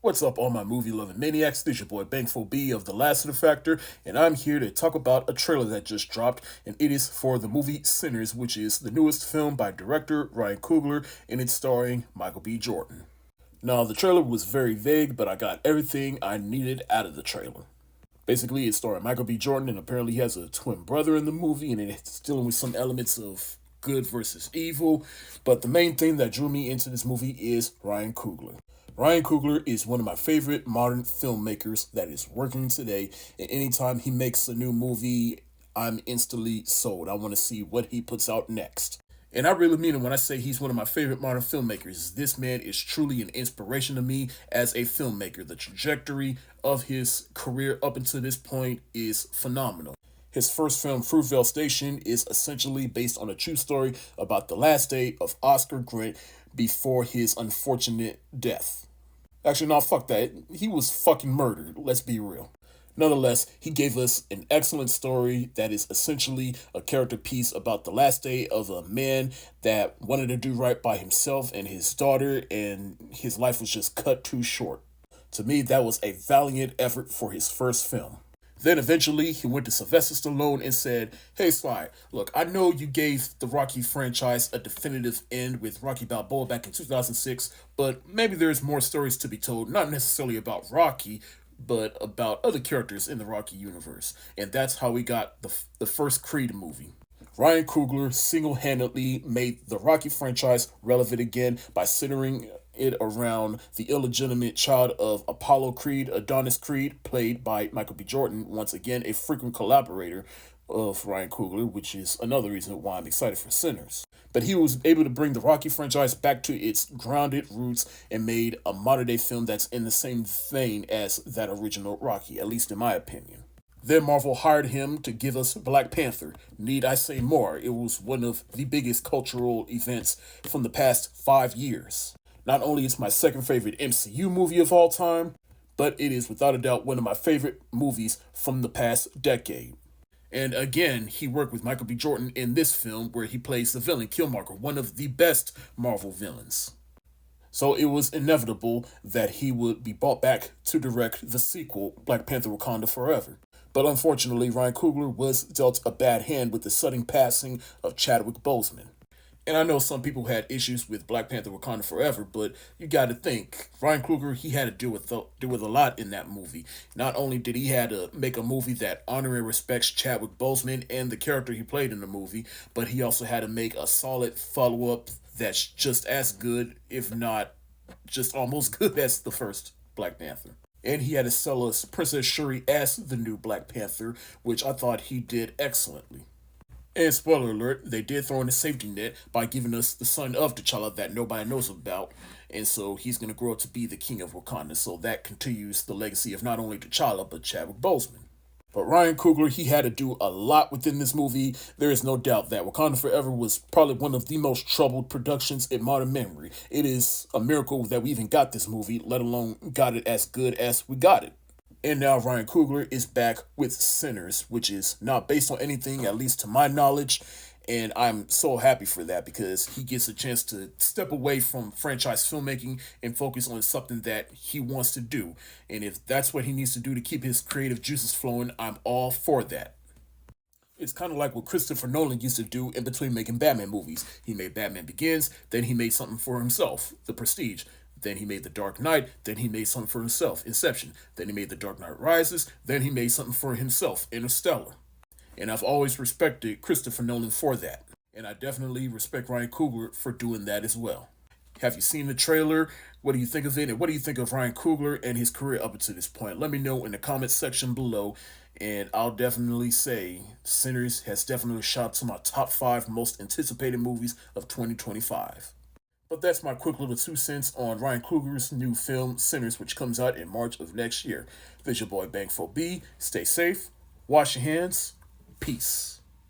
What's up, all my movie-loving maniacs? This your boy Bankful B of the Lassiter Factor, and I'm here to talk about a trailer that just dropped, and it is for the movie Sinners, which is the newest film by director Ryan Coogler, and it's starring Michael B. Jordan. Now, the trailer was very vague, but I got everything I needed out of the trailer. Basically, it's starring Michael B. Jordan, and apparently he has a twin brother in the movie, and it's dealing with some elements of good versus evil, but the main thing that drew me into this movie is Ryan Coogler. Ryan Coogler is one of my favorite modern filmmakers that is working today, and anytime he makes a new movie, I'm instantly sold. I want to see what he puts out next. And I really mean it when I say he's one of my favorite modern filmmakers. This man is truly an inspiration to me as a filmmaker. The trajectory of his career up until this point is phenomenal. His first film, Fruitvale Station, is essentially based on a true story about the last day of Oscar Grant before his unfortunate death. Actually, no, fuck that. He was fucking murdered, let's be real. Nonetheless, he gave us an excellent story that is essentially a character piece about the last day of a man that wanted to do right by himself and his daughter, and his life was just cut too short. To me, that was a valiant effort for his first film. Then eventually he went to Sylvester Stallone and said, "Hey Sly, look, I know you gave the Rocky franchise a definitive end with Rocky Balboa back in 2006, but maybe there's more stories to be told, not necessarily about Rocky, but about other characters in the Rocky universe." And that's how we got the first Creed movie. Ryan Coogler single-handedly made the Rocky franchise relevant again by centering it around the illegitimate child of Apollo Creed, Adonis Creed, played by Michael B. Jordan, once again a frequent collaborator of Ryan Coogler, which is another reason why I'm excited for Sinners. But he was able to bring the Rocky franchise back to its grounded roots and made a modern-day film that's in the same vein as that original Rocky, at least in my opinion. Then Marvel hired him to give us Black Panther. Need I say more? It was one of the biggest cultural events from the past 5 years. Not only is my second favorite MCU movie of all time, but it is without a doubt one of my favorite movies from the past decade. And again, he worked with Michael B. Jordan in this film where he plays the villain, Killmonger, one of the best Marvel villains. So it was inevitable that he would be brought back to direct the sequel, Black Panther Wakanda Forever. But unfortunately, Ryan Coogler was dealt a bad hand with the sudden passing of Chadwick Boseman. And I know some people had issues with Black Panther Wakanda Forever, but you got to think Ryan Coogler, he had to do with a lot in that movie. Not only did he had to make a movie that honors and respects Chadwick Boseman and the character he played in the movie, but he also had to make a solid follow-up that's just as good, if not just almost good as the first Black Panther. And he had to sell us Princess Shuri as the new Black Panther, which I thought he did excellently. And spoiler alert, they did throw in a safety net by giving us the son of T'Challa that nobody knows about. And so he's going to grow up to be the king of Wakanda. So that continues the legacy of not only T'Challa, but Chadwick Boseman. But Ryan Coogler, he had to do a lot within this movie. There is no doubt that Wakanda Forever was probably one of the most troubled productions in modern memory. It is a miracle that we even got this movie, let alone got it as good as we got it. And now Ryan Coogler is back with Sinners, which is not based on anything, at least to my knowledge. And I'm so happy for that because he gets a chance to step away from franchise filmmaking and focus on something that he wants to do. And if that's what he needs to do to keep his creative juices flowing, I'm all for that. It's kind of like what Christopher Nolan used to do in between making Batman movies. He made Batman Begins, then he made something for himself, The Prestige. Then he made The Dark Knight, then he made something for himself, Inception. Then he made The Dark Knight Rises, then he made something for himself, Interstellar. And I've always respected Christopher Nolan for that. And I definitely respect Ryan Coogler for doing that as well. Have you seen the trailer? What do you think of it? And what do you think of Ryan Coogler and his career up until this point? Let me know in the comments section below. And I'll definitely say Sinners has definitely shot to my top 5 most anticipated movies of 2025. But that's my quick little 2 cents on Ryan Coogler's new film, Sinners, which comes out in March of next year. This your boy Bankful B. Stay safe, wash your hands, peace.